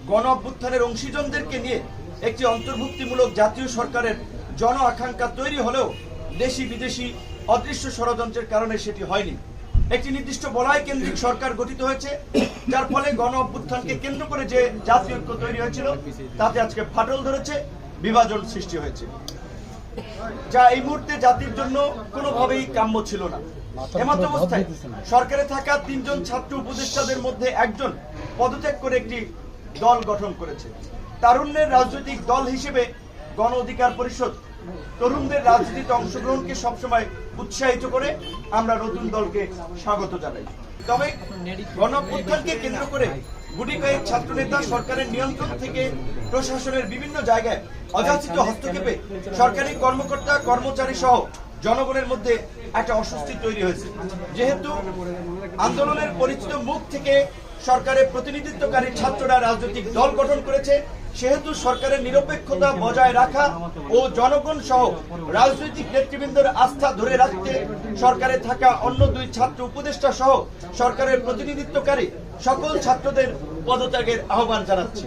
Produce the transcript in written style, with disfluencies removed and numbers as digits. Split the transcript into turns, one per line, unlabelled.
গণ অভ্যুত্থানের অংশীজনদেরকে নিয়ে একটি অন্তর্ভুক্তিমূলক জাতীয় সরকারের জন আকাঙ্ক্ষা তৈরি হলেও দেশি বিদেশি অদৃশ্য ষড়যন্ত্রের কারণে সেটি হয়নি। একটি নির্দিষ্ট বলয় কেন্দ্রিক সরকার গঠিত হয়েছে, যার ফলে গণ অভ্যুত্থানকে কেন্দ্র করে যে জাতীয় ঐক্য তৈরি হয়েছিল তাতে আজকে ফাটল ধরেছে, বিভাজন সৃষ্টি হয়েছে, যা এই মুহূর্তে জাতির জন্য কোনোভাবেই কাম্য ছিল না। এমত অবস্থায় সরকারে থাকা 3 জন ছাত্র উপদেষ্টাদের মধ্যে একজন পদত্যাগ করে একটি দল গঠন করেছে। তারুণ্যের রাজনৈতিক দল হিসেবে গণ অধিকার পরিষদ তরুণদের রাজনীতিতে অংশগ্রহণকে সবসময় উৎসাহিত করে আমরা নতুন দলকে স্বাগত জানাই। তবে গণ অভ্যুত্থানকে কেন্দ্র করে গুটি কয়েক ছাত্রনেতা সরকারের নিয়ন্ত্রণ থেকে প্রশাসনের বিভিন্ন জায়গায় অযাচিত হস্তক্ষেপে সরকারি কর্মকর্তা কর্মচারী সহ জনগণের মধ্যে একটা অস্বস্তি তৈরি হয়েছে। যেহেতু আন্দোলনের পরিচিত মুখ থেকে সরকারের প্রতিনিধিত্বকারী ছাত্ররা রাজনৈতিক দল গঠন করেছে, সেহেতু সরকারের নিরপেক্ষতা বজায় রাখা ও জনগণ সহ রাজনৈতিক নেতৃবৃন্দের আস্থা ধরে রাখতে সরকারে থাকা অন্য 2 ছাত্র উপদেষ্টা সহ সরকারের প্রতিনিধিত্বকারী সকল ছাত্রদের পদত্যাগের আহ্বান জানাচ্ছি।